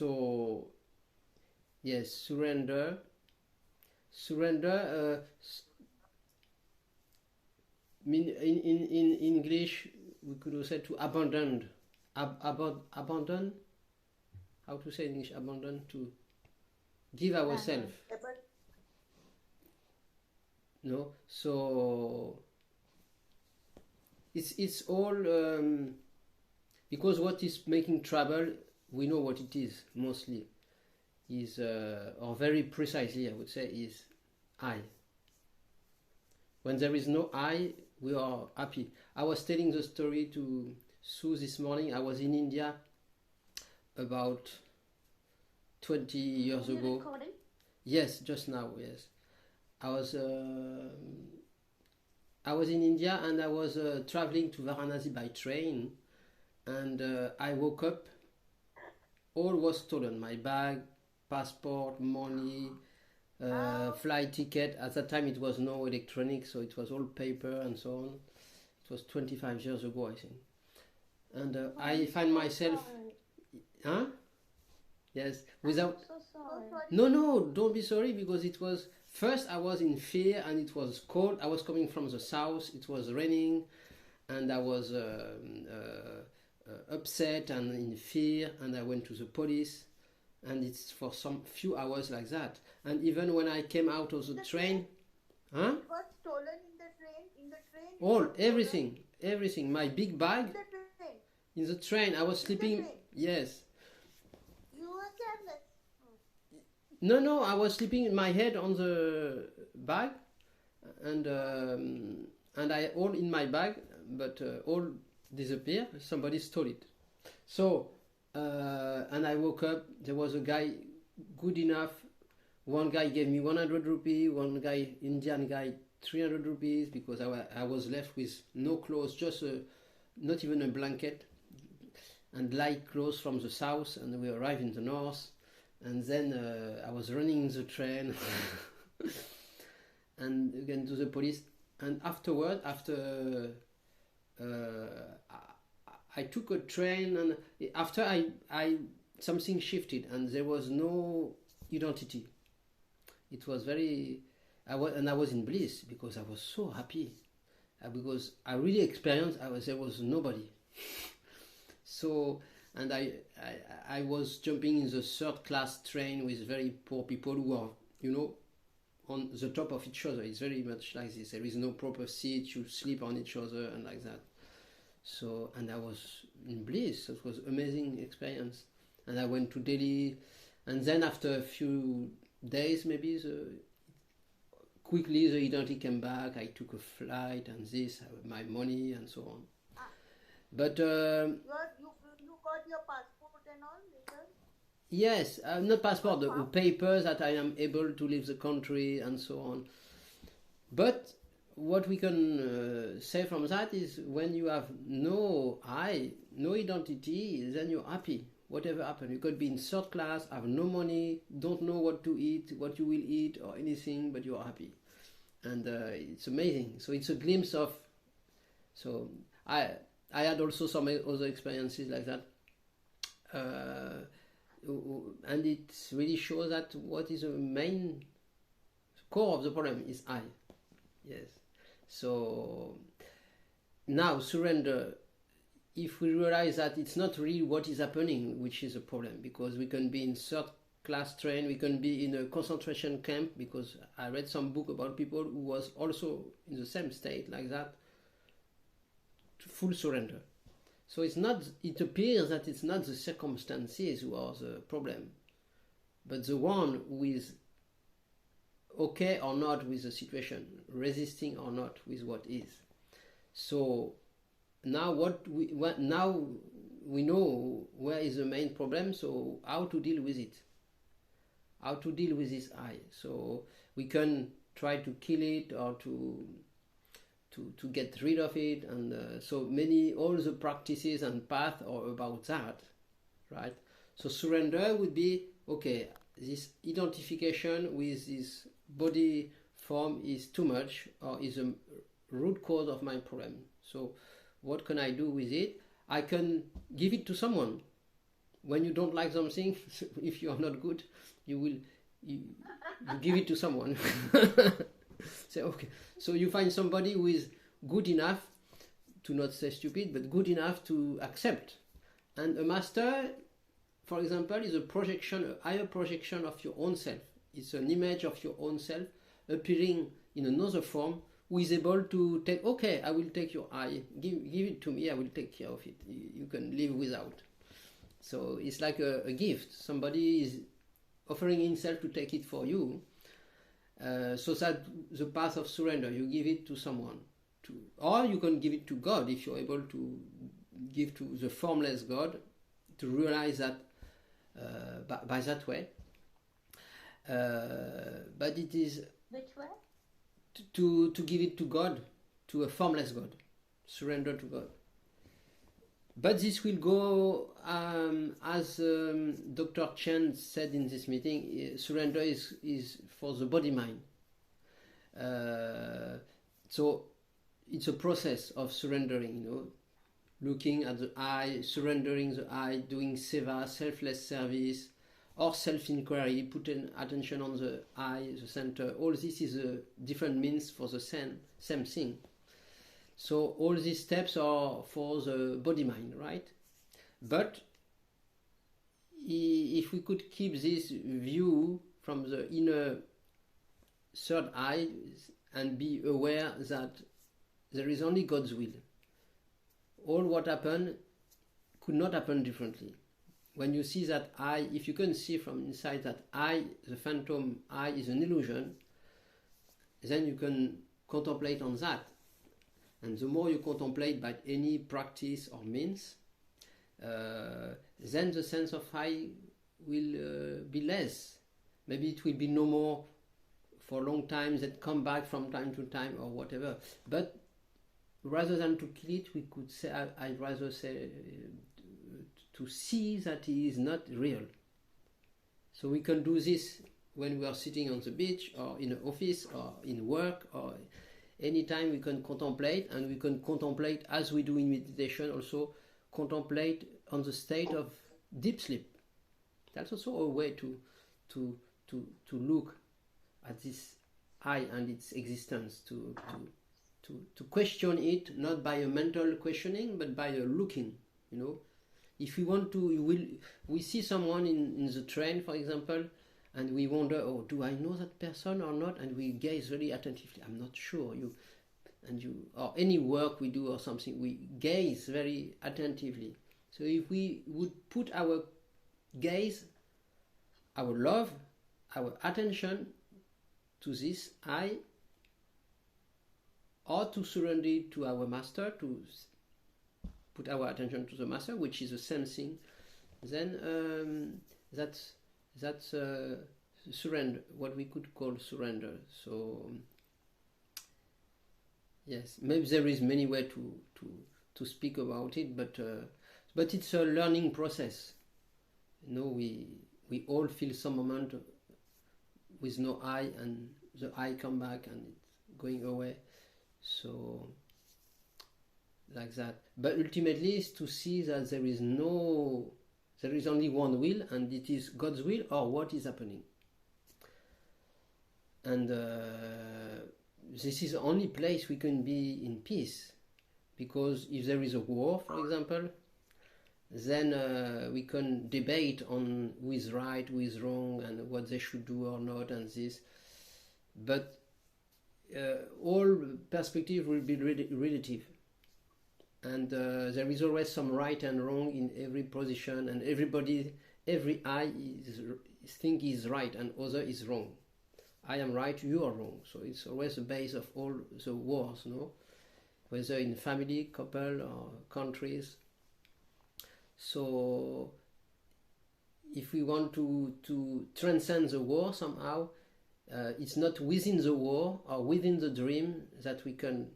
So yes, surrender. Surrender. In English, we could also say to abandon. Abandon. How to say in English? Abandon, to give ourselves. No. So it's all because what is making trouble, we know what it is mostly. Is or very precisely, I would say, is I. When there is no I, we are happy. I was telling the story to Sue this morning. I was in India about 20 years ago. Recording? Yes, just now. Yes, I was in India, and I was traveling to Varanasi by train, and I woke up. All was stolen: my bag, passport, money, flight ticket. At that time, it was no electronics, so it was all paper and so on. It was 25 years ago, I think. And I find myself, huh? Yes, without. So sorry. No, don't be sorry, because it was first I was in fear, and it was cold. I was coming from the south. It was raining, and I was upset and in fear, and I went to the police, and it's for some few hours like that. And even when I came out of the train, huh? It was stolen in the train. In the train. All everything. My big bag In the train. in the train. I was sleeping. train. Yes. You were careless. No, I was sleeping in my head on the bag, and I all in my bag, but all disappeared. Somebody stole it. So and I woke up. There was a guy good enough. One guy gave me 100 rupees. One guy, Indian guy, 300 rupees, because I was left with no clothes, just not even a blanket, and light clothes from the south. And we arrived in the north. And then I was running in the train and again to the police. And afterward, after I took a train, and after I something shifted, and there was no identity. It was very, I was in bliss, because I was so happy, because I really experienced, there was nobody. So, and I was jumping in the third class train with very poor people who are, on the top of each other. It's very much like this. There is no proper seat. You sleep on each other and like that. So, and I was in bliss. It was amazing experience. And I went to Delhi, and then after a few days, maybe quickly the identity came back. I took a flight and this, my money and so on. But You got your passport and all later? yes, not passport, the papers that I am able to leave the country and so on. But what we can say from that is, when you have no identity, then you're happy. Whatever happens, you could be in third class, have no money, don't know what to eat, what you will eat or anything, but you're happy. And it's amazing. So it's a glimpse of, so I had also some other experiences like that. And it really shows that what is the main core of the problem is I. Yes. So now surrender. If we realize that it's not really what is happening which is a problem, because we can be in third class train, we can be in a concentration camp, because I read some book about people who was also in the same state like that, full surrender. So it appears that it's not the circumstances who are the problem, but the one who is okay or not with the situation, resisting or not with what is. So now now we know where is the main problem, so how to deal with it, how to deal with this I. So we can try to kill it or to get rid of it, and so all the practices and paths are about that, right? So surrender would be, okay, this identification with this body form is too much, or is a root cause of my problem. So what can I do with it? I can give it to someone. when you don't like something, if you are not good, you give it to someone. So okay, so you find somebody who is good enough to not say stupid, but good enough to accept. And a master, for example, is a projection, a higher projection of your own self. It's an image of your own self appearing in another form, who is able to take, okay, I will take your eye, give it to me, I will take care of it. You can live without. So it's like a gift. Somebody is offering himself to take it for you. So that the path of surrender, you give it to someone. Or you can give it to God if you're able to give to the formless God, to realize that by that way. But it is Which way? to give it to God, to a formless God, surrender to God. But this will go, as Dr. Chen said in this meeting, surrender is for the body-mind. So it's a process of surrendering, looking at the I, surrendering the I, doing seva, selfless service, or self-inquiry, putting attention on the I, the center. All this is a different means for the same thing. So all these steps are for the body-mind, right? But if we could keep this view from the inner third eye and be aware that there is only God's will. All what happened could not happen differently. When you see that I, if you can see from inside that I, the phantom I, is an illusion, then you can contemplate on that. And the more you contemplate by any practice or means, then the sense of I will be less. Maybe it will be no more for a long time, that come back from time to time or whatever. But rather than to kill it, we could say, I'd rather say to see that it is not real. So we can do this when we are sitting on the beach or in an office or in work, or anytime we can contemplate, and we can contemplate as we do in meditation, also contemplate on the state of deep sleep. That's also a way to look at this I and its existence, to question it, not by a mental questioning, but by a looking, If we want to, we see someone in the train, for example, and we wonder, oh, do I know that person or not? And we gaze very attentively. I'm not sure. Or any work we do or something, we gaze very attentively. So if we would put our gaze, our love, our attention to this I, or to surrender it to our master, to put our attention to the master, which is the same thing, then that's surrender, what we could call surrender. So yes, maybe there is many ways to speak about it, but it's a learning process. We all feel some moment with no I, and the I come back and it's going away. So like that. But ultimately is to see that there is only one will, and it is God's will or what is happening. And this is the only place we can be in peace. Because if there is a war, for example, then we can debate on who is right, who is wrong, and what they should do or not, and this. But all perspective will be relative. And there is always some right and wrong in every position, and every I think is right and other is wrong. I am right, you are wrong. So it's always the base of all the wars, whether in family, couple, or countries. So if we want to transcend the war somehow, it's not within the war or within the dream that we can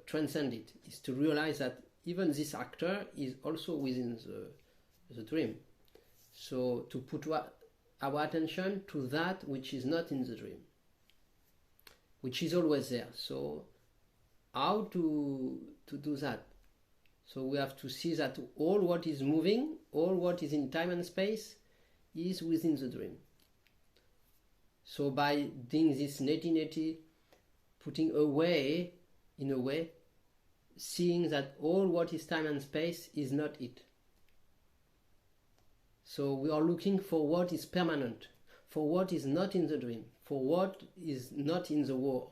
transcend it. It's to realize that even this actor is also within the dream. So to put our attention to that which is not in the dream, which is always there. So how to do that? So we have to see that all what is moving, all what is in time and space is within the dream. So by doing this neti, putting away, in a way, seeing that all what is time and space is not it. So we are looking for what is permanent, for what is not in the dream, for what is not in the war.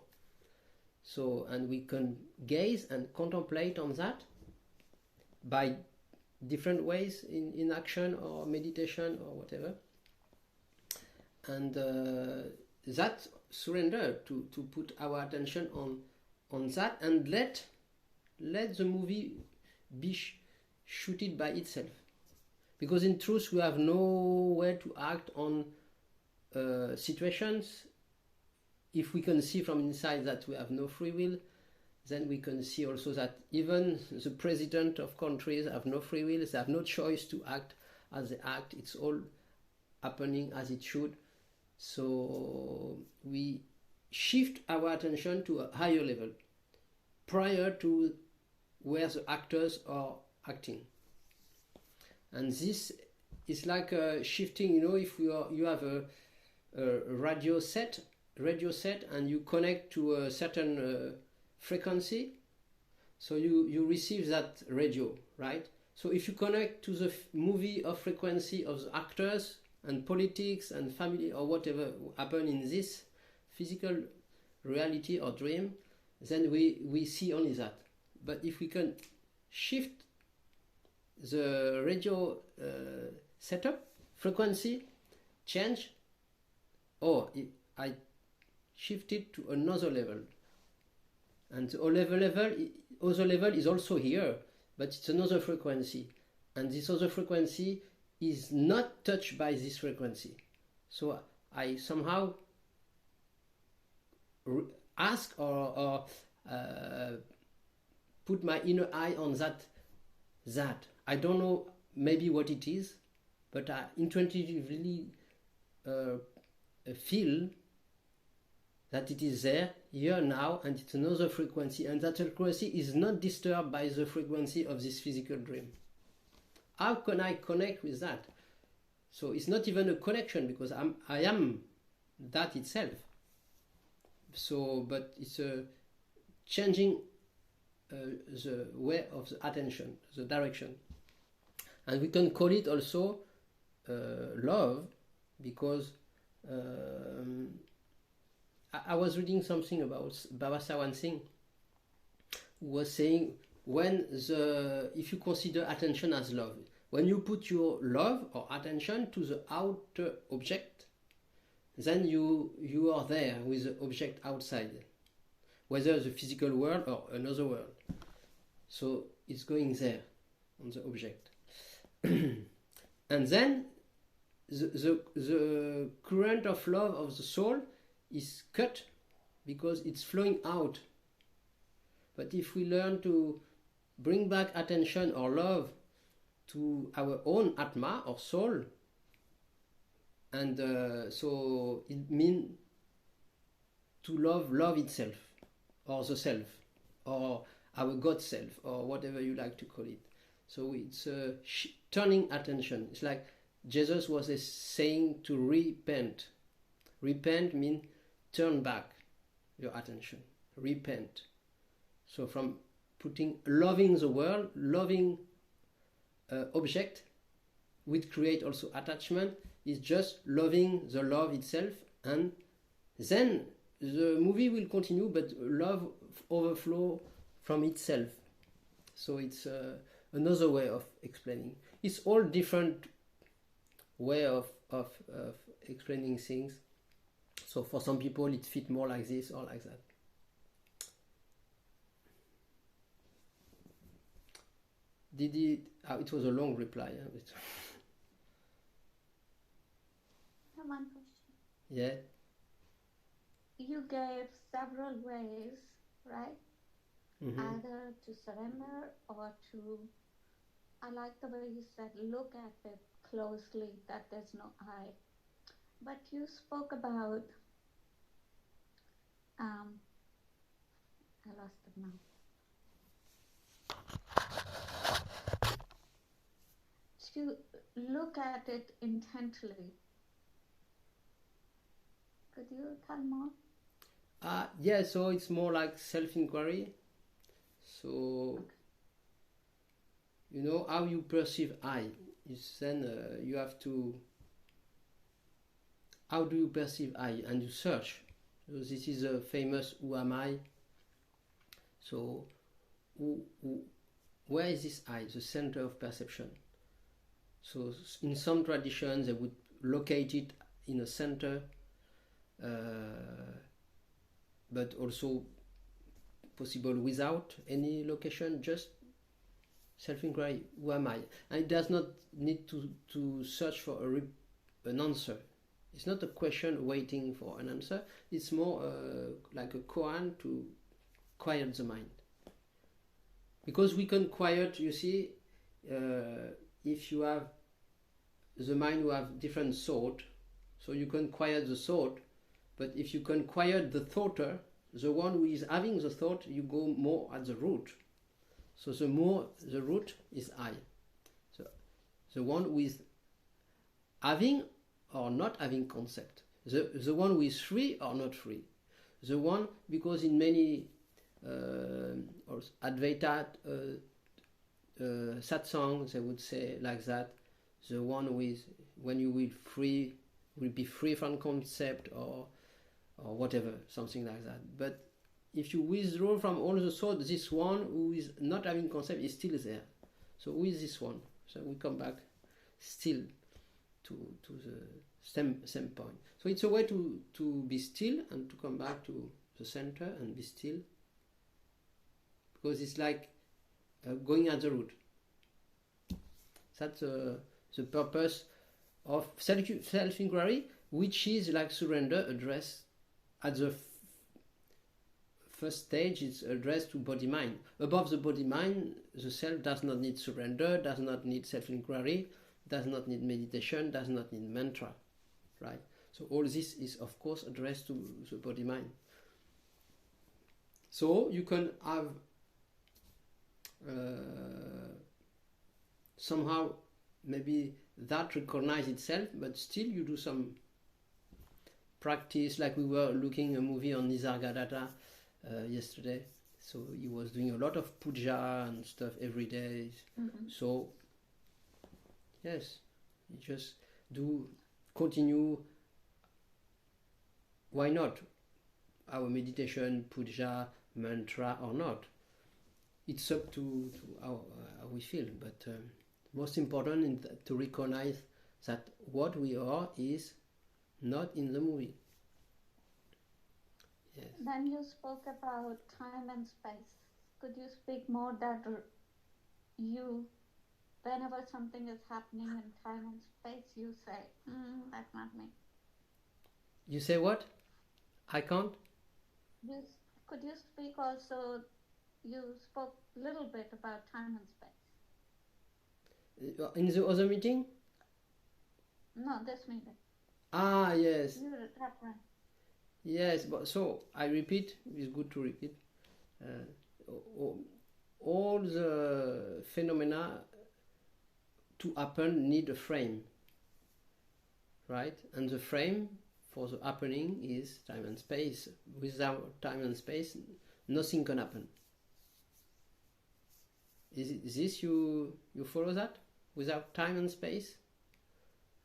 So, and we can gaze and contemplate on that by different ways, in action or meditation or whatever. And that surrender to put our attention on that, and let the movie be shooted by itself. Because in truth we have no way to act on situations. If we can see from inside that we have no free will, then we can see also that even the president of countries have no free will, they have no choice to act as they act. It's all happening as it should. So we shift our attention to a higher level prior to where the actors are acting. And this is like shifting, if you have a radio set and you connect to a certain frequency, so you receive that radio, right? So if you connect to the movie of frequency of the actors and politics and family or whatever happen in this physical reality or dream, then we see only that. But if we can shift the radio setup, frequency, change, I shift it to another level. And the other level is also here, but it's another frequency. And this other frequency is not touched by this frequency. So I somehow ask or put my inner eye on that. I don't know maybe what it is, but I intuitively feel that it is there, here, now, and it's another frequency, and that frequency is not disturbed by the frequency of this physical dream. How can I connect with that? So it's not even a connection, because I am that itself. So, but it's a changing the way of the attention, the direction. And we can call it also love, because I was reading something about Baba Sawan Singh, who was saying, if you consider attention as love, when you put your love or attention to the outer object, then you are there with the object outside, whether the physical world or another world. So it's going there on the object. And then the current of love of the soul is cut because it's flowing out. But if we learn to bring back attention or love to our own Atma or soul, and so it means to love itself, or the self, or our God self, or whatever you like to call it. So it's turning attention. It's like Jesus was saying to repent. Repent means turn back your attention. Repent. So from loving the world, loving object, which create also attachment, is just loving the love itself, and then the movie will continue, but love overflow from itself. So it's another way of explaining. It's all different way of explaining things. So for some people it fit more like this or like that. It was a long reply. I have one question. Yeah. You gave several ways, right? Mm-hmm. Either to surrender or to, I like the way you said, look at it closely, that there's no I. But you spoke about, I lost it now. you look at it intently. Could you tell more? Yeah, so it's more like self-inquiry. So, you know, how you perceive I is then you have to, how do you perceive I? And you search. So this is a famous who am I? So, where is this I, the center of perception? So in some traditions they would locate it in a center, but also possible without any location, just self-inquiry, who am I? And it does not need to search for an answer. It's not a question waiting for an answer, it's more like a koan to quiet the mind. Because we can quiet, you see, if you have the mind who have different thought, so you can quiet the thought, but if you can quiet the thoughter, the one who is having the thought, you go more at the root. So the more the root is I. So the one who is having or not having concept. The one who is free or not free. The one, because in many Advaita Satsang, they would say like that, the one who is, when you will be free from concept or whatever, something like that. But if you withdraw from all the thought, this one who is not having concept is still there. So who is this one? So we come back still to the same point. So it's a way to be still and to come back to the center and be still, because it's like going at the root. That's the purpose of self-inquiry, which is like surrender addressed at the first stage. It's addressed to body-mind. Above the body-mind, the self does not need surrender, does not need self-inquiry, does not need meditation, does not need mantra, right? So all this is of course addressed to the body-mind. So you can have somehow maybe that recognize itself, but still you do some practice, like we were looking a movie on Nisargadatta yesterday, so he was doing a lot of puja and stuff every day. So yes, you just do continue, why not, our meditation, puja, mantra or not, it's up to how we feel, but most important is to recognize that what we are is not in the movie. Yes. Then you spoke about time and space. Could you speak more that you, whenever something is happening in time and space, you say, that's not me. You say what? I can't? Could you speak also, you spoke a little bit about time and space. In the other meeting? No, this meeting. Ah, yes. You reference. Yes, but so I repeat, it's good to repeat. All the phenomena to happen need a frame, right? And the frame for the happening is time and space. Without time and space, nothing can happen. Is this you follow that? Without time and space,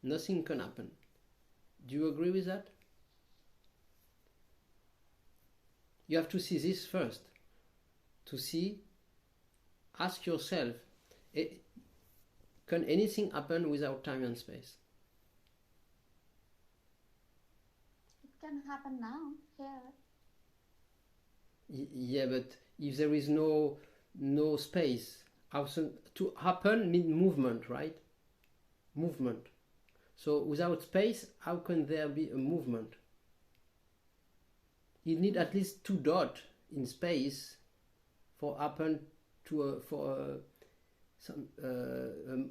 nothing can happen. Do you agree with that? You have to see this first. To see, ask yourself, can anything happen without time and space? It can happen now, here. Yeah, but if there is no space, to happen means movement, right? Movement. So without space, how can there be a movement? You need at least 2 dots in space for happen to some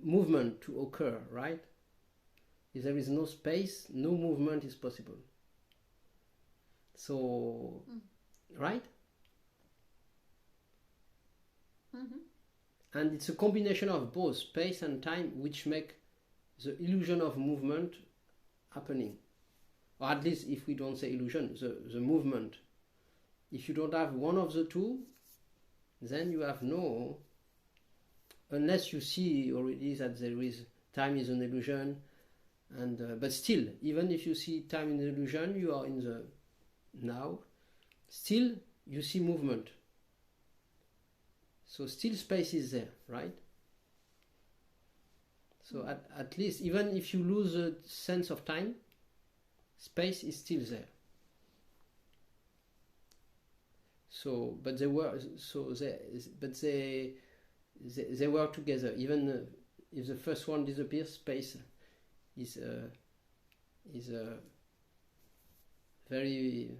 movement to occur, right? If there is no space, no movement is possible. So, right? and it's a combination of both space and time which make the illusion of movement happening, or at least if we don't say illusion, the movement. If you don't have one of the two, then you have no, unless you see already that there is time is an illusion, and but still, even if you see time in the illusion, you are in the now, still you see movement. So still space is there, right? So at least, even if you lose a sense of time, space is still there. So, but they work together. Even if the first one disappears, space is very.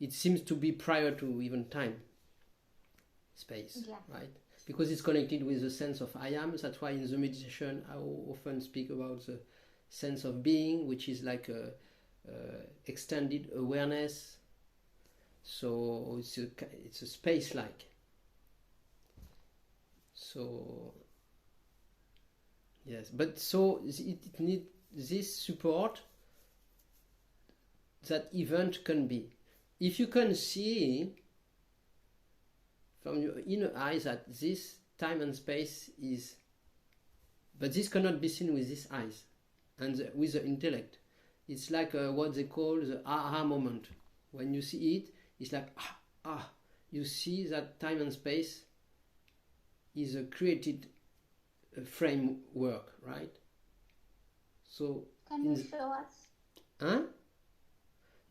It seems to be prior to even time. Space, Yeah. right? Because it's connected with the sense of I am. That's why in the meditation I often speak about the sense of being, which is like a extended awareness. So it's a space like. So yes, but so it needs this support that event can be. If you can see from your inner eyes that this time and space is, but this cannot be seen with these eyes and with the intellect. It's like what they call the aha moment. When you see it, it's like you see that time and space is a created framework, right? So Can you show us? Huh?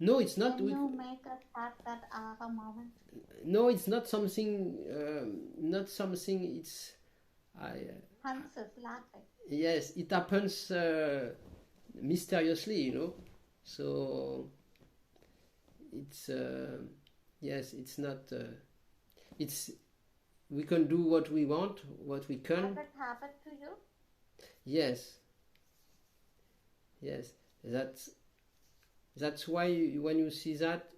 No, it's not. Can you make us have that aha moment? No, it's not something. Not something. It's. Hans is laughing. Yes, it happens mysteriously, So it's yes, it's not. It's we can do what we want, what we can. Has it happened to you? Yes. Yes, that's why when you see that,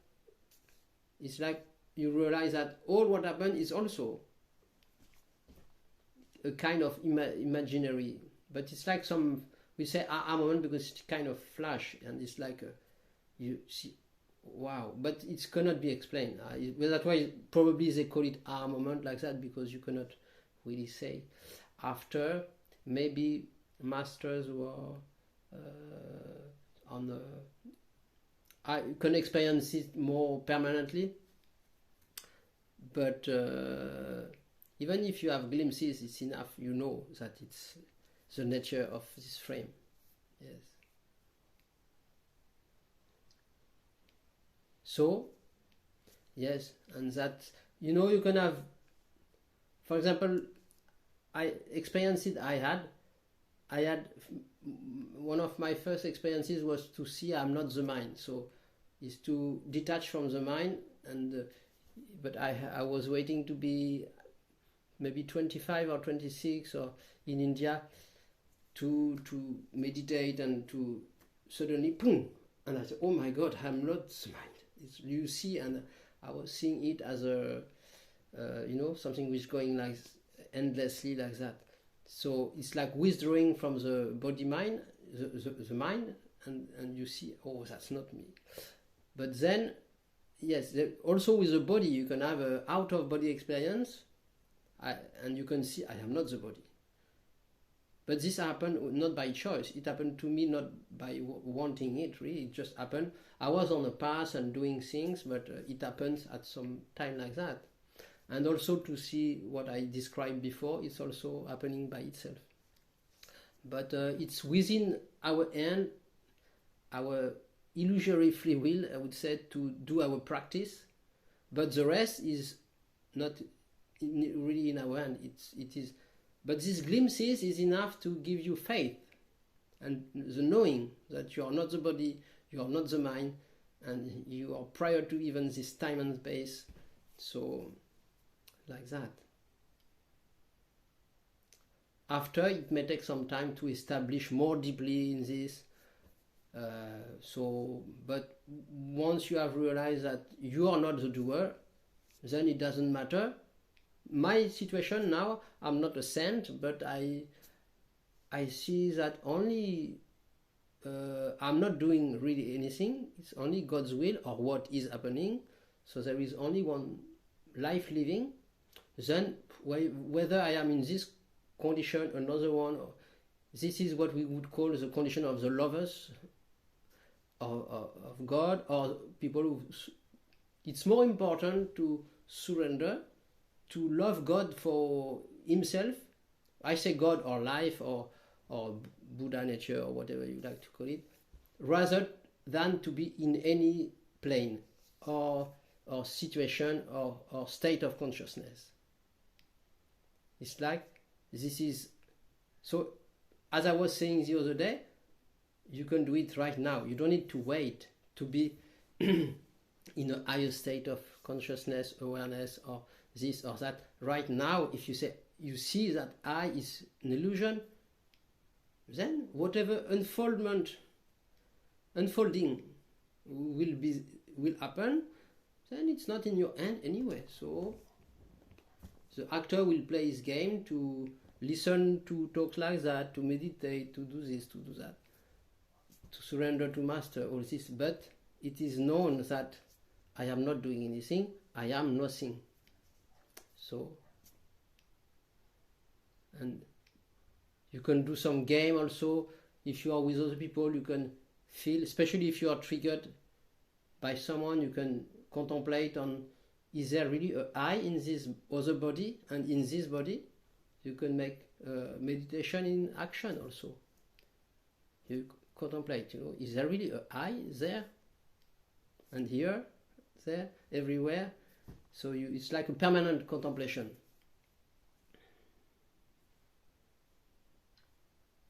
it's like you realize that all what happened is also a kind of imaginary, but it's like we say aha moment because it's kind of flash, and it's like you see, wow, but it cannot be explained. Well, that's why probably they call it aha moment like that, because you cannot really say. After, maybe masters were on the I can experience it more permanently, but even if you have glimpses, it's enough. You know that it's the nature of this frame. Yes. So, yes, and that you can have, for example, I experienced it. I had one of my first experiences was to see I'm not the mind, so is to detach from the mind, and but I was waiting to be maybe 25 or 26 or in India to meditate, and to suddenly boom, and I said, oh my God, I'm not the mind. It's, you see, and I was seeing it as a something which is going like endlessly like that. So it's like withdrawing from the body mind, the mind, and you see, oh, that's not me. But then, yes, also with the body, you can have an out-of-body experience, and you can see, I am not the body. But this happened not by choice. It happened to me not by wanting it, really. It just happened. I was on a path and doing things, but it happens at some time like that. And also to see what I described before, it's also happening by itself. But it's within our hand, our illusory free will, I would say, to do our practice. But the rest is not really in our hand. It is. But these glimpses is enough to give you faith and the knowing that you are not the body, you are not the mind, and you are prior to even this time and space. So, like that. After, it may take some time to establish more deeply in this. But once you have realized that you are not the doer, then it doesn't matter. my situation now, I'm not a saint, but I see that only I'm not doing really anything. It's only God's will or what is happening. So there is only one life living. Then whether I am in this condition, another one, or this is what we would call the condition of the lovers of God, or people who, it's more important to surrender, to love God for himself. I say God or life or Buddha nature or whatever you like to call it, rather than to be in any plane or situation or state of consciousness. It's like this is, so as I was saying the other day, you can do it right now. You don't need to wait to be in a higher state of consciousness, awareness, or this or that. Right now, if you say you see that I is an illusion, then whatever unfolding will happen, then it's not in your hand anyway. So the actor will play his game to listen to talks like that, to meditate, to do this, to do that, to surrender to master, all this. But it is known that I am not doing anything, I am nothing. So, and you can do some game also. If you are with other people, you can feel, especially if you are triggered by someone, you can contemplate on, is there really a I in this other body and in this body? You can make meditation in action also. You contemplate, is there really a I there? And here, there, everywhere. So it's like a permanent contemplation.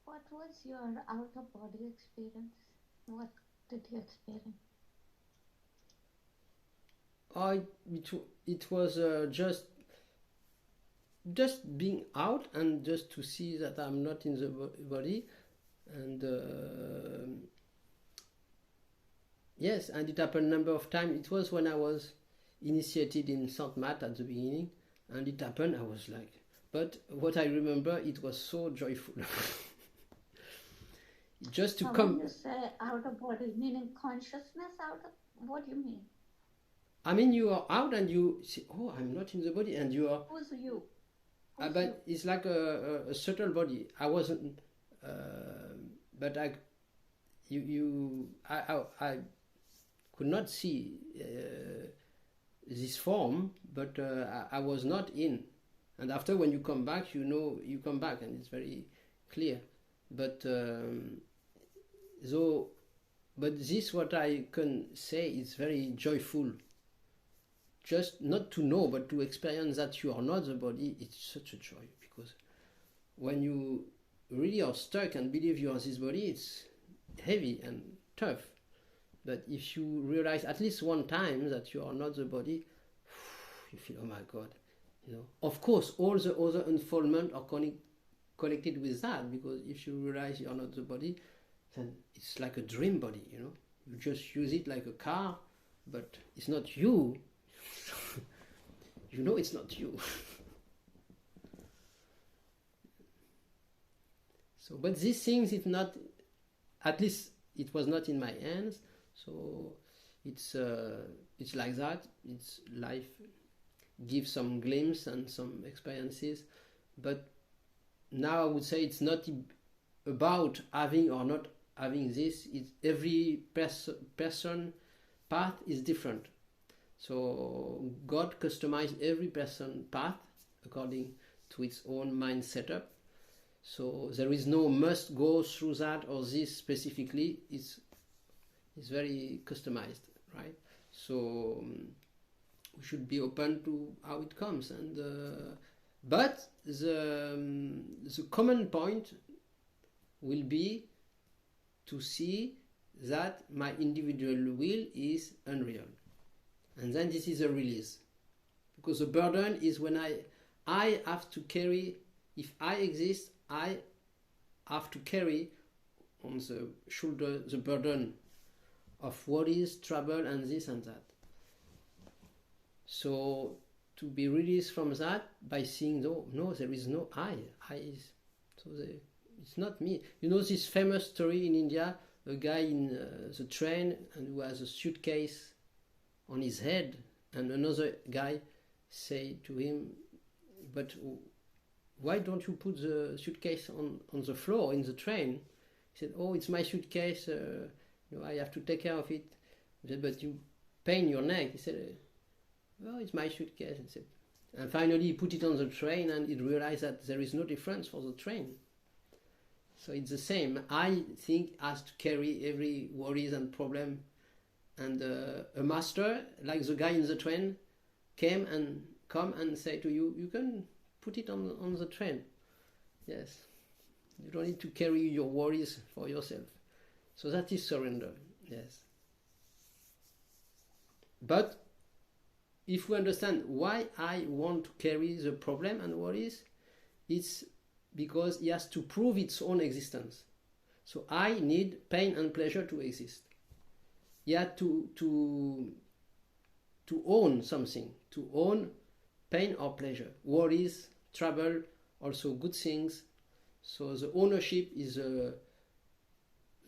What was your out-of-body experience? What did you experience? It was just being out and just to see that I'm not in the body, and yes, and it happened a number of times. It was when I was initiated in Saint Mat at the beginning, and it happened. I was like, but what I remember, it was so joyful. Just to come. When you say out of body, meaning consciousness out of, what do you mean? I mean, you are out and you see, oh, I'm not in the body, and you are. Who's you? But it's like a subtle body. I wasn't, but I could not see this form, but I was not in. And after, when you come back, you come back, and it's very clear. But but this, what I can say, is very joyful. Just not to know, but to experience that you are not the body, it's such a joy. Because when you really are stuck and believe you are this body, it's heavy and tough. But if you realize at least one time that you are not the body, you feel, oh my God. Of course, all the other unfoldment are connected with that, because if you realize you are not the body, then it's like a dream body, You just use it like a car, but it's not you. It's not you. So, but these things, it's not, at least it was not in my hands. So it's like that. It's life gives some glimpse and some experiences, but now I would say it's not about having or not having this. It's every person path is different. So God customized every person path according to its own mind setup. So there is no must go through that or this specifically. It's very customized, right? So we should be open to how it comes. And but the common point will be to see that my individual will is unreal. And then this is a release. Because the burden is when I have to carry, if I exist, I have to carry on the shoulder the burden of worries, trouble, and this and that. So to be released from that by seeing, no, there is no I. I is, so it's not me. You know this famous story in India, a guy in the train and who has a suitcase on his head, and another guy say to him, but why don't you put the suitcase on the floor in the train? He said, oh, it's my suitcase, I have to take care of it. He said, but you pain your neck. He said, well, it's my suitcase. He said, and finally he put it on the train, and he realized that there is no difference for the train. So it's the same. I think has to carry every worries and problem, and a master, like the guy in the train, come and say to you, you can put it on the train. Yes, you don't need to carry your worries for yourself. So that is surrender. Yes. But if we understand why I want to carry the problem and worries, it's because it has to prove its own existence. So I need pain and pleasure to exist. You have to own something, to own pain or pleasure, worries, trouble, also good things. So the ownership is the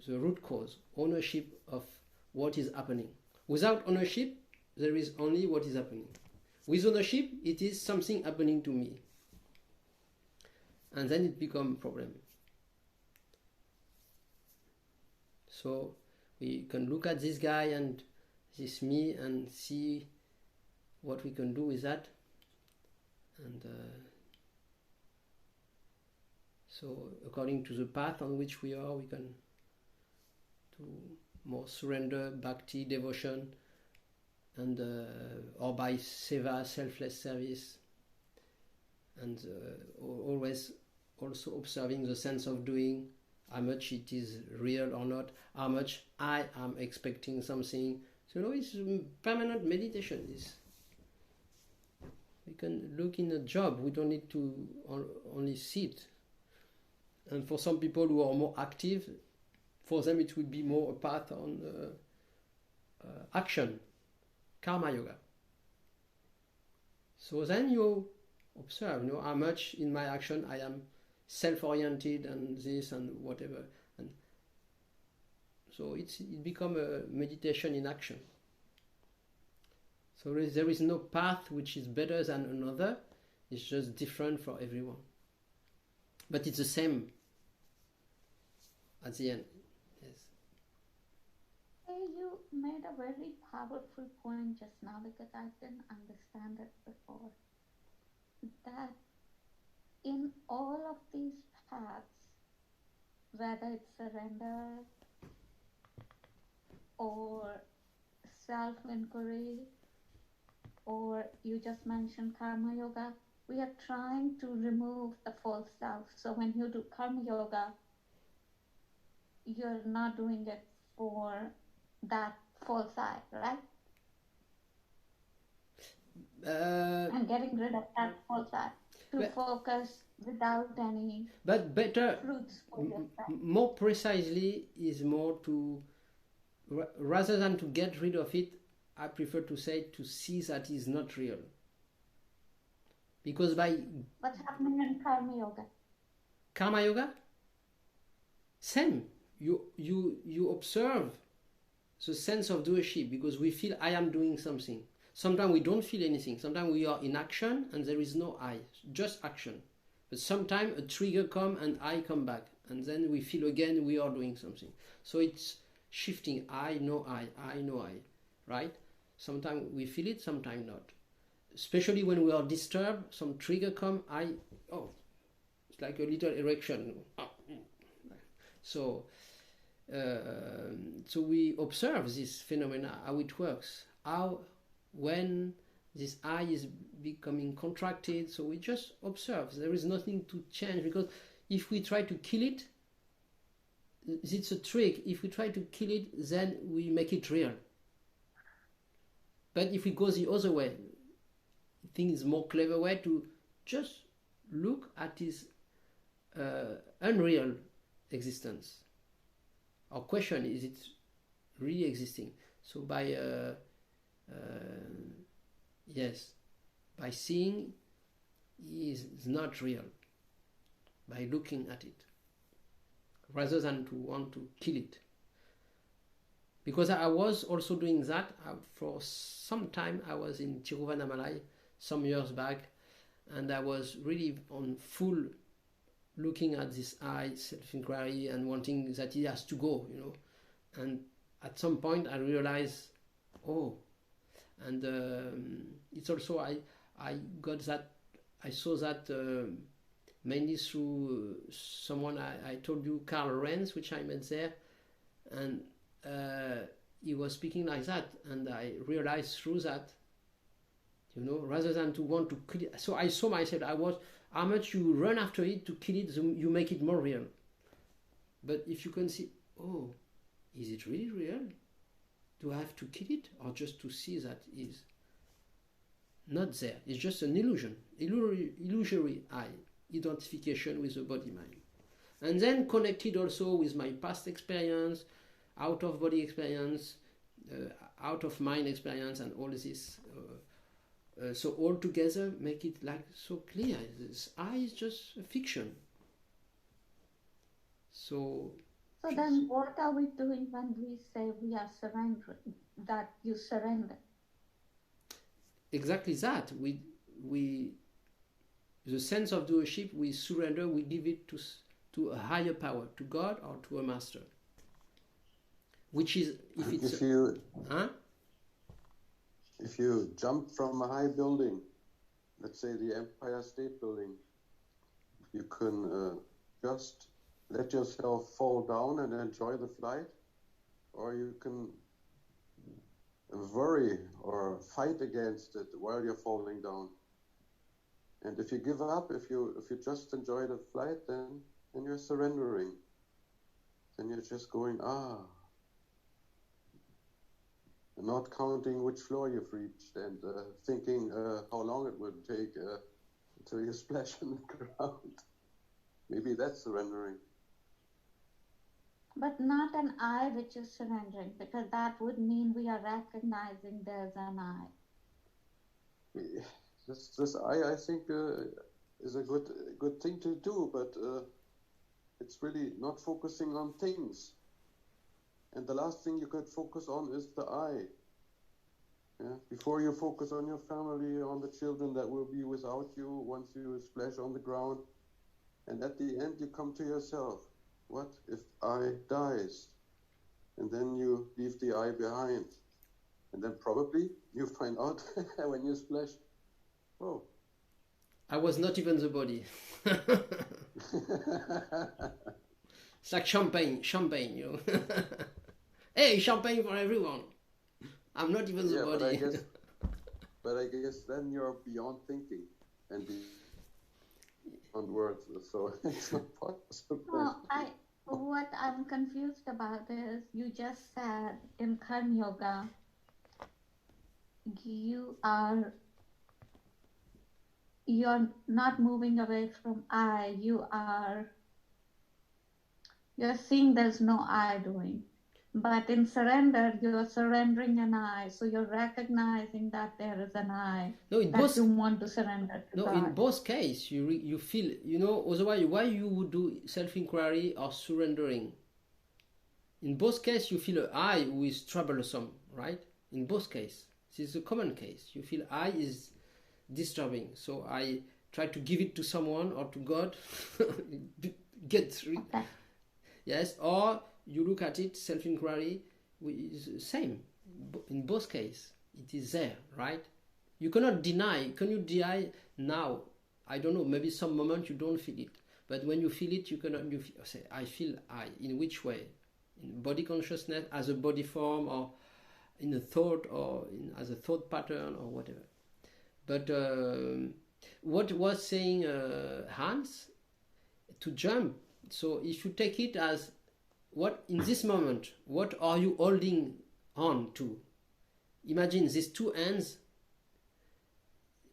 root cause, ownership of what is happening. Without ownership, there is only what is happening. With ownership, it is something happening to me. And then it becomes a problem. So we can look at this guy and this me and see what we can do with that. And so according to the path on which we are, we can do more surrender, bhakti, devotion, and or by seva, selfless service, and always also observing the sense of doing, how much it is real or not, how much I am expecting something. So it's permanent meditation. We can look in a job, we don't need to only sit. And for some people who are more active, for them it would be more a path on action, karma yoga. So then you observe, how much in my action I am self-oriented and this and whatever. And so it becomes a meditation in action. So there is no path which is better than another. It's just different for everyone. But it's the same at the end. Yes. You made a very powerful point just now, because I didn't understand it before. That in all of these paths, whether it's surrender or self-inquiry, or you just mentioned karma yoga, we are trying to remove the false self. So when you do karma yoga, you're not doing it for that false I, right? And getting rid of that false I to focus without any but better, fruits for yourself. more precisely is more to, rather than to get rid of it, I prefer to say to see that is not real. Because by What's happening in karma yoga? karma yoga, same. You observe the sense of doership, because we feel I am doing something. Sometimes we don't feel anything. Sometimes we are in action and there is no I, just action. But sometimes a trigger comes and I come back, and then we feel again we are doing something. So it's shifting. I know I know I, right? Sometimes we feel it, sometimes not. Especially when we are disturbed, some trigger come, it's like a little erection. So we observe this phenomena, how it works, how when this I is becoming contracted. So we just observe. There is nothing to change, because if we try to kill it, it's a trick. If we try to kill it, then we make it real. But if we go the other way, I think it's a more clever way to just look at this unreal existence. Our question is, it really existing? So by yes, by seeing is not real, by looking at it, rather than to want to kill it. Because I was also doing that for some time. I was in Tiruvannamalai some years back, and I was really on full looking at this I, self-inquiry, and wanting that it has to go, you know. And at some point I realized, oh, and it's also I got that, I saw that mainly through someone I told you, Carl Renz, which I met there, and he was speaking like that, and I realized through that, you know, rather than to want to kill it. So I saw myself, I was, how much you run after it to kill it, you make it more real. But if you can see, oh, is it really real? Do I have to kill it, or just to see that is not there? It's just an illusion, illusory I, identification with the body mind. And then connected also with my past experience, out of body experience, out of mind experience, and all this. So all together make it like so clear. This I is just a fiction. So then what are we doing when we say we are surrendering, that you surrender? Exactly that. We the sense of doership, we surrender, we give it to a higher power, to God or to a master. Which is, if you jump from a high building, let's say the Empire State Building, you can just let yourself fall down and enjoy the flight, or you can worry or fight against it while you're falling down. And if you give up, if you just enjoy the flight, then you're surrendering. Then you're just going, not counting which floor you've reached, and thinking how long it would take until you splash on the ground. Maybe that's surrendering. But not an I which is surrendering, because that would mean we are recognizing there's an I. This I think, is a good thing to do, but it's really not focusing on things. And the last thing you could focus on is the I. Yeah? Before you focus on your family, on the children that will be without you once you splash on the ground. And at the end you come to yourself. What if I dies? And then you leave the I behind. And then probably you find out when you splash, oh, I was not even the body. It's like champagne, you know. Hey, champagne for everyone. I'm not even the body. But I guess then you're beyond thinking and beyond words, so it's not possible. No, what I'm confused about is you just said in Karma Yoga, you're not moving away from I, you're seeing there's no I doing. But in surrender, you're surrendering an I, so you're recognizing that there is an I you want to surrender to God. In both cases, you feel, you know, otherwise why you would do self-inquiry or surrendering? In both cases, you feel an I who is troublesome, right? In both cases. This is a common case. You feel I is disturbing, so I try to give it to someone or to God. Okay. Yes, or you look at it, self-inquiry is the same. In both cases, it is there, right? You cannot deny. Can you deny now? I don't know, maybe some moment you don't feel it. But when you feel it, you cannot say, I feel I. In which way? In body consciousness, as a body form, or in a thought, or as a thought pattern, or whatever. But what was saying Hans, to jump, so if you take it as, what in this moment, what are you holding on to? Imagine these two hands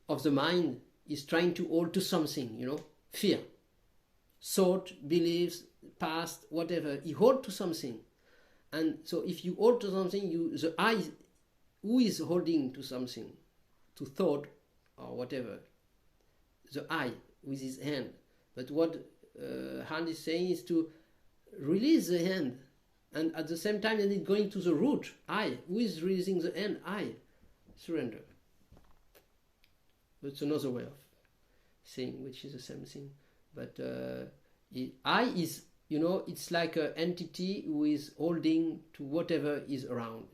of the mind is trying to hold to something, you know, fear, thought, beliefs, past, whatever. You hold to something. And so if you hold to something, the I, who is holding to something, to thought, or whatever, the I with his hand. But what hand is saying is to release the hand, and at the same time then it's going to the root, I. Who is releasing the hand? I. Surrender. That's another way of saying, which is the same thing. But I is, it's like an entity who is holding to whatever is around.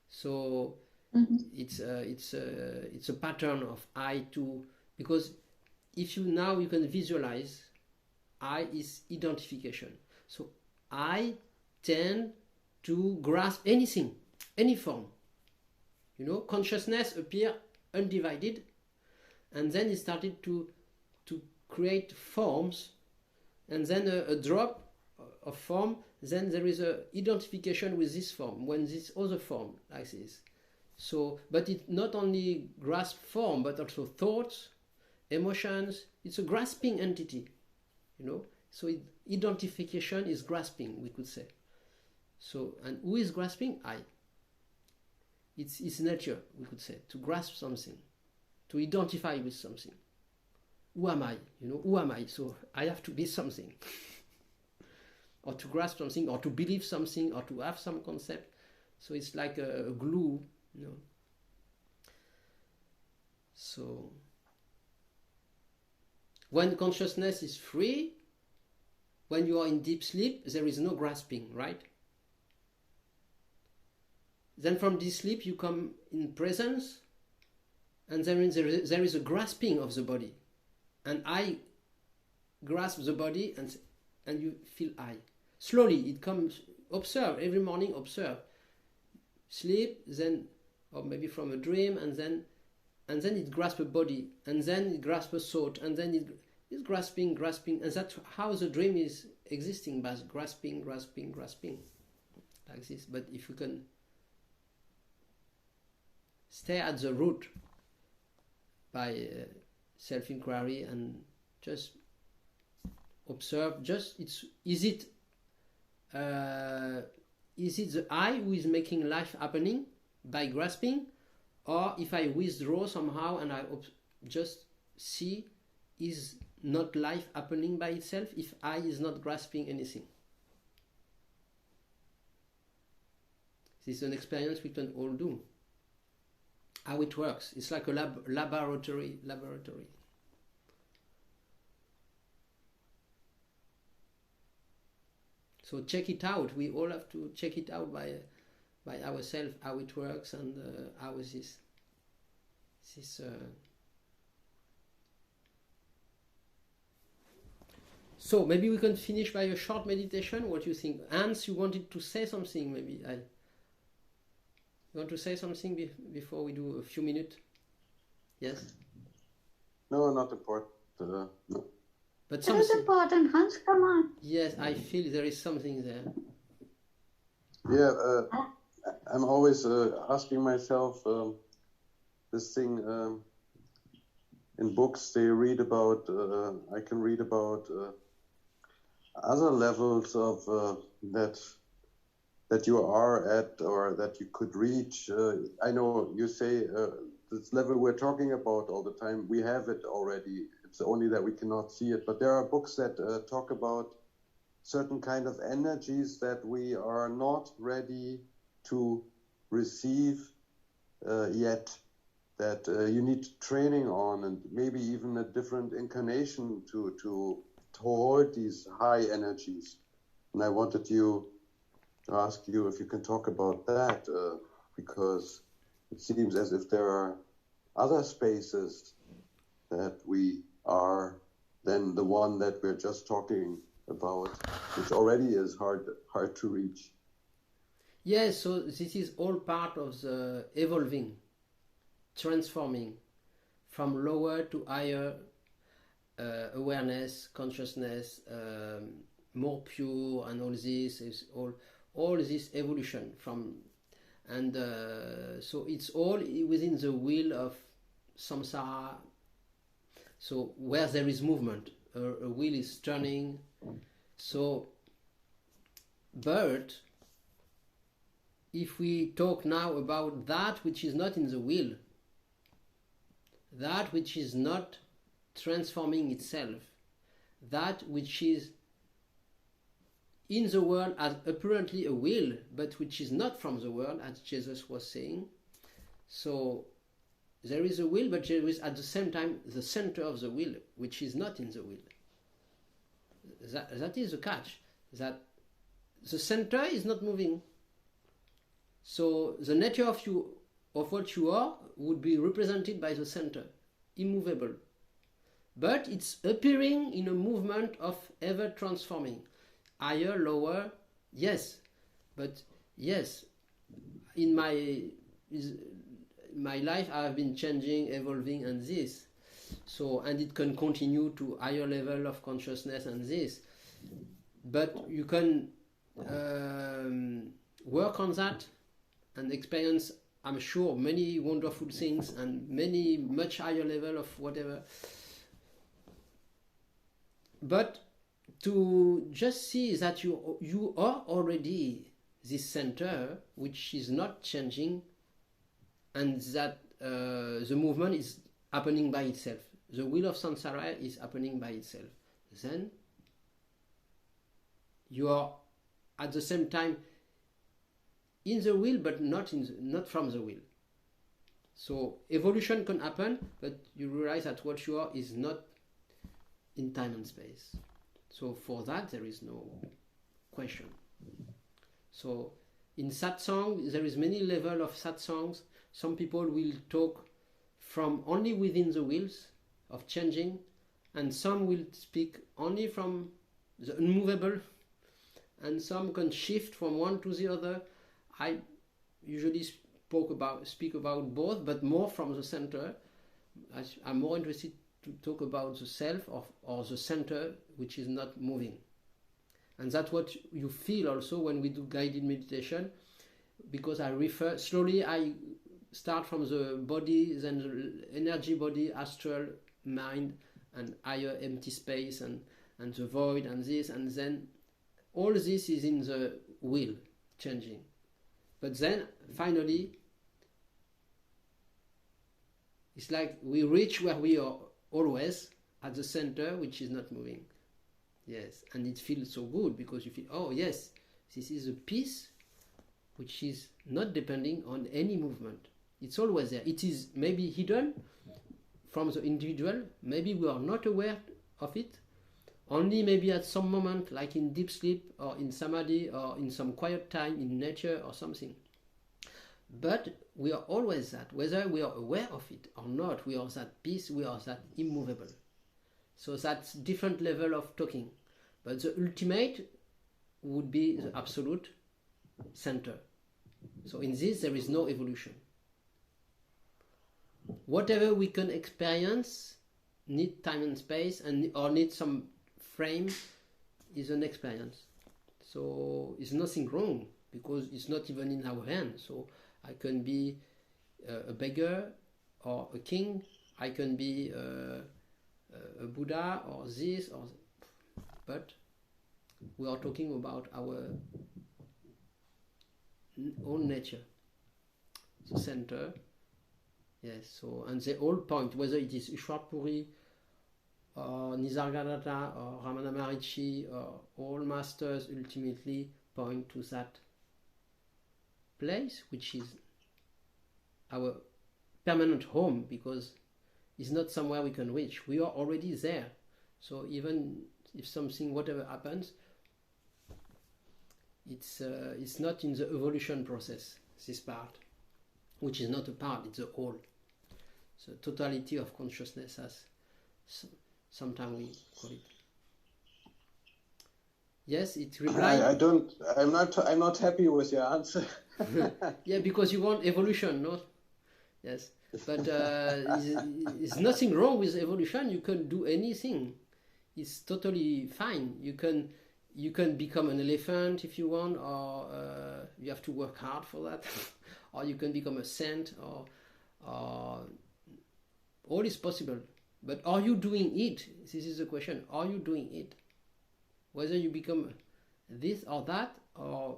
So it's a pattern of I to, because if you can visualize, I is identification. So I tend to grasp anything, any form. Consciousness appear undivided, and then it started to create forms, and then a drop of form, then there is a identification with this form, when this other form like this. So, but it not only grasp form, but also thoughts, emotions. It's a grasping entity, So identification is grasping, we could say. So, and who is grasping? I. It's nature, we could say, to grasp something, to identify with something. Who am I? Who am I? So I have to be something. Or to grasp something, or to believe something, or to have some concept. So it's like a glue, So when consciousness is free, when you are in deep sleep, there is no grasping, right? Then from this sleep you come in presence, and there is a grasping of the body. And I grasp the body, and you feel I. Slowly it comes, observe, every morning observe. Sleep, then, or maybe from a dream, and then it grasps a body, and then it grasps a thought, and then it is grasping, and that's how the dream is existing, by grasping, like this. But if you can stay at the root by self-inquiry and just observe, is it the I who is making life happening by grasping, or if I withdraw somehow and I just see, is not life happening by itself if I is not grasping anything? This is an experience we can all do. How it works. It's like a laboratory. So check it out. We all have to check it out by ourselves, how it works, and how is this. So maybe we can finish by a short meditation. What do you think? Hans, you wanted to say something, maybe. You want to say something before we do a few minutes? Yes? No, not important. No. But It something. is important, Hans, come on. Yes, I feel there is something there. Yeah, I'm always asking myself this thing. In books, they read about. I can read about other levels of that you are at, or that you could reach. I know you say this level we're talking about all the time, we have it already. It's only that we cannot see it. But there are books that talk about certain kind of energies that we are not ready to receive yet, that you need training on, and maybe even a different incarnation to hold these high energies. And I wanted to ask you if you can talk about that, because it seems as if there are other spaces that we are than the one that we're just talking about, which already is hard to reach. Yes, so this is all part of the evolving, transforming from lower to higher awareness, consciousness, more pure, and all this is all this evolution from, and so it's all within the wheel of samsara. So where there is movement, a wheel is turning. So, but if we talk now about that which is not in the wheel, that which is not transforming itself, that which is in the world as apparently a will, but which is not from the world, as Jesus was saying. So there is a will, but there is at the same time the center of the will, which is not in the will. That is the catch, that the center is not moving. So the nature of what you are would be represented by the center, immovable. But it's appearing in a movement of ever transforming. Higher, lower, yes. But yes, in my life I have been changing, evolving, and this. So, and it can continue to higher level of consciousness and this. But you can work on that and experience, I'm sure, many wonderful things and many much higher level of whatever. But to just see that you are already this center which is not changing, and that the movement is happening by itself. The wheel of samsara is happening by itself. Then you are at the same time in the wheel, but not from the wheel. So evolution can happen, but you realize that what you are is not in time and space. So for that there is no question. So in satsang there is many level of satsangs. Some people will talk from only within the wheels of changing, and some will speak only from the unmovable, and some can shift from one to the other. I usually speak about both, but more from the center. I'm more interested to talk about the self or the center which is not moving. And that's what you feel also when we do guided meditation, because I start from the body, then the energy body, astral, mind, and higher empty space, and the void, and this, and then all this is in the will, changing. But then, finally, it's like we reach where we are always, at the center, which is not moving. Yes, and it feels so good, because you feel, oh yes, this is a peace which is not depending on any movement. It's always there. It is maybe hidden from the individual. Maybe we are not aware of it. Only maybe at some moment, like in deep sleep or in samadhi or in some quiet time in nature or something. But we are always that. Whether we are aware of it or not, we are that peace, we are that immovable. So that's different level of talking. But the ultimate would be the absolute center. So in this there is no evolution. Whatever we can experience need time and space, or need some frame, is an experience. So it's nothing wrong, because it's not even in our hands. So I can be a beggar or a king. I can be a Buddha or this or that. But we are talking about our own nature, the center. Yes, so, and they all point, whether it is Ishwar Puri or Nisargadatta or Ramana Maharishi, or all masters ultimately point to that place which is our permanent home, because it's not somewhere we can reach. We are already there. So even if something, whatever happens, it's not in the evolution process, this part, which is not a part, it's a whole. So totality of consciousness, as sometimes we call it. Yes, it replies. I'm not happy with your answer. Yeah, because you want evolution, no? Yes, but there's nothing wrong with evolution. You can do anything. It's totally fine. You can become an elephant if you want, or you have to work hard for that, or you can become a saint, or all is possible. But are you doing it? This is the question. Are you doing it? Whether you become this or that, or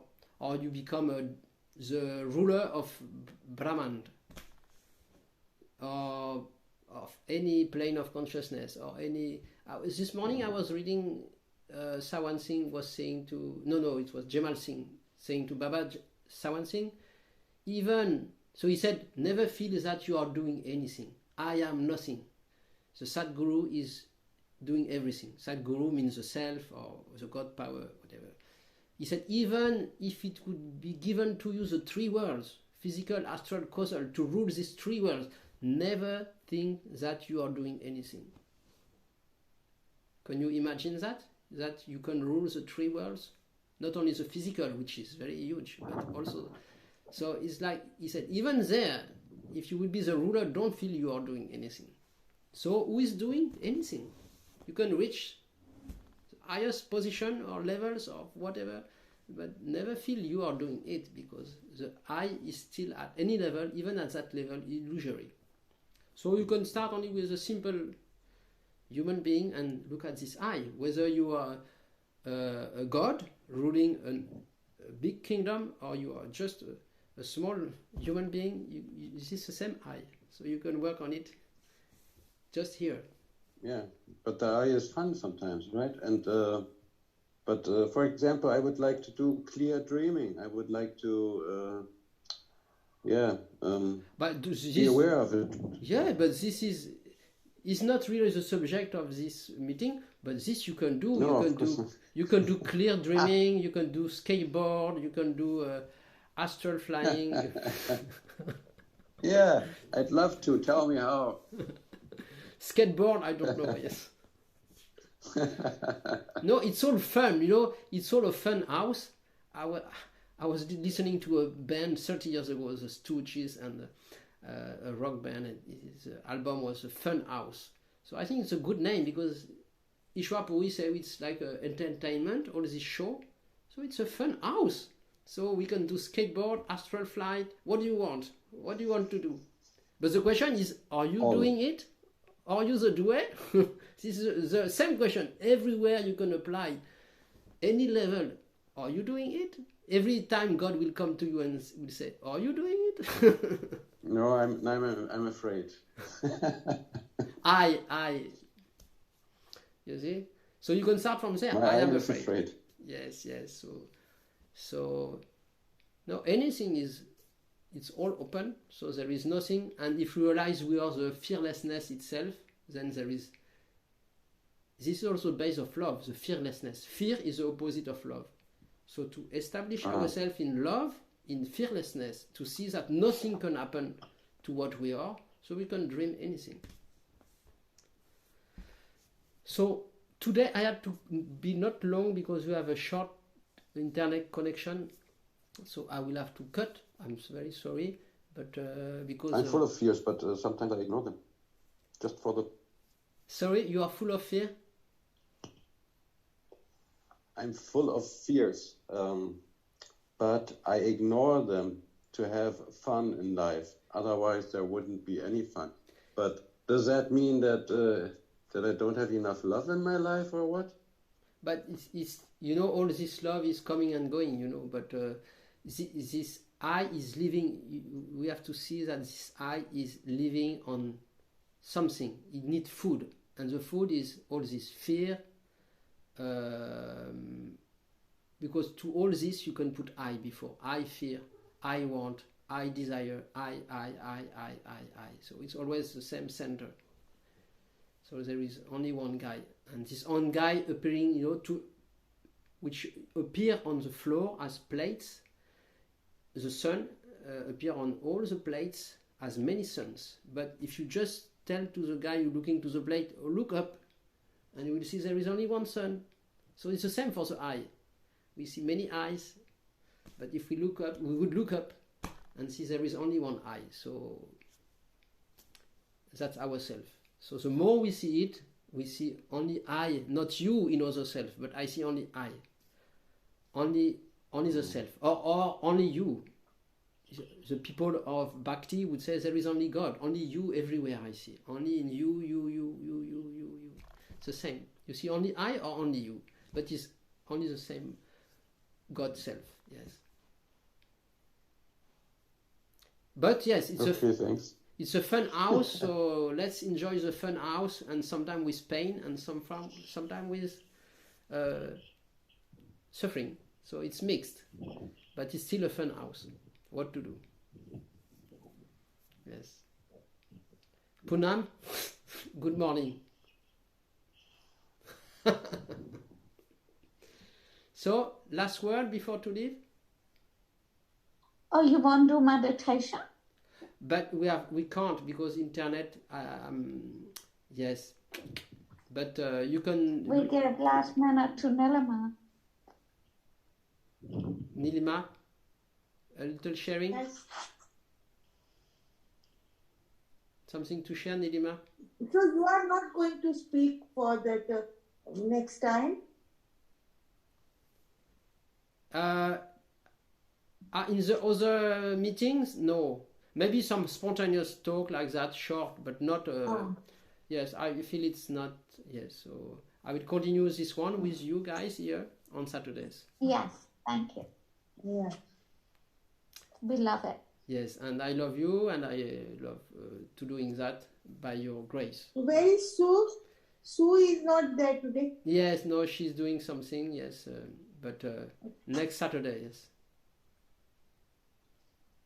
you become the ruler of Brahman, or of any plane of consciousness or any. This morning I was reading. Sawan Singh was saying to it was Jamal Singh saying to Baba Sawan Singh, even so he said, never feel that you are doing anything. I am nothing. The Sadguru is doing everything. Sadguru means the self or the God power, whatever. He said, even if it would be given to you the three worlds, physical, astral, causal, to rule these three worlds, never think that you are doing anything. Can you imagine that? That you can rule the three worlds? Not only the physical, which is very huge, but also... So it's like, he said, even there, if you will be the ruler, don't feel you are doing anything. So who is doing anything? You can reach the highest position or levels of whatever, but never feel you are doing it, because the I is still at any level, even at that level, illusory. So you can start only with a simple human being and look at this I. Whether you are a god ruling a big kingdom, or you are just a small human being, this is the same I. So you can work on it just here. Yeah, but the I is fun sometimes, right? And but for example, I would like to do clear dreaming. I would like to, but this, be aware of it. Yeah, but this is not really the subject of this meeting. But this you can do. No, You can do clear dreaming. You can do skateboard. You can do astral flying. Yeah, I'd love to. Tell me how. Skateboard, I don't know. Yes. No, it's all fun. You know, it's all a fun house. I was listening to a band 30 years ago, the Stooges, and a rock band. And his album was a Fun House. So I think it's a good name, because Ishwar Puri say it's like entertainment, all this show. So it's a fun house. So we can do skateboard, astral flight. What do you want? What do you want to do? But the question is, are you doing it? Are you the doer? This is the same question. Everywhere you can apply any level. Are you doing it? Every time God will come to you and will say, are you doing it? No, I'm afraid. I. You see? So you can start from there. I am afraid. Yes. So no, anything it's all open. So there is nothing. And if we realize we are the fearlessness itself, then there is. This is also the base of love, the fearlessness. Fear is the opposite of love. So to establish ourselves in love, in fearlessness, to see that nothing can happen to what we are, so we can dream anything. So today I had to be not long, because we have a short internet connection, so I will have to cut. I'm very sorry, but because I'm full of fears, but sometimes I ignore them. Just for the... Sorry, you are full of fear? I'm full of fears, but I ignore them to have fun in life. Otherwise, there wouldn't be any fun. But does that mean that that I don't have enough love in my life, or what? But it's you know, all this love is coming and going, you know. But this I is living. We have to see that this I is living on something. It needs food, and the food is all this fear. Because to all this you can put I before. I fear, I want, I desire, I. So it's always the same center. So there is only one guy, and this one guy appearing, you know, which appear on the floor as plates. The sun appear on all the plates as many suns. But if you just tell to the guy looking to the plate, oh, look up, and you will see there is only one sun. So it's the same for the eye. We see many eyes, but if we look up, we would look up and see there is only one eye. So that's ourself. So the more we see it, we see only I, not you in other self, but I see only I. Only the self, or only you. The people of Bhakti would say there is only God, only you everywhere I see. Only in you. It's the same. You see only I or only you, but it's only the same God self, yes. But yes, it's It's a fun house, so let's enjoy the fun house, and sometimes with pain and sometimes with suffering. So it's mixed, but it's still a fun house. What to do? Yes. Poonam, good morning. So, last word before to leave? Oh, you want to do meditation? But we can't because internet. Yes, but you can. We give last minute to Nilima. Nilima, a little sharing. Yes. Something to share, Nilima? So you are not going to speak for that next time? In the other meetings, no. Maybe some spontaneous talk like that, short, but not. Yes, I feel it's not. Yes, so I will continue this one with you guys here on Saturdays. Yes, thank you. Yeah. We love it. Yes, and I love you, and I love to doing that by your grace. Where is Sue? Sue is not there today. Yes, no, she's doing something. Yes, but next Saturday, yes.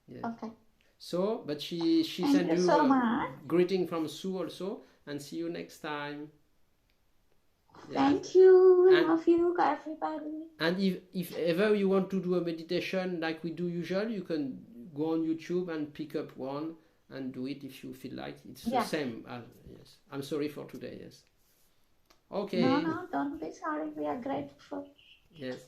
Yes. Okay. So, but she Thank sent you you so a much. greeting from Sue also, and see you next time. Yes. Thank you. And- Love you, everybody. And if ever you want to do a meditation like we do usually, you can go on YouTube and pick up one and do it if you feel like it's Yeah. the same. Yes, I'm sorry for today. Yes. Okay. No, don't be sorry. We are grateful. Yes.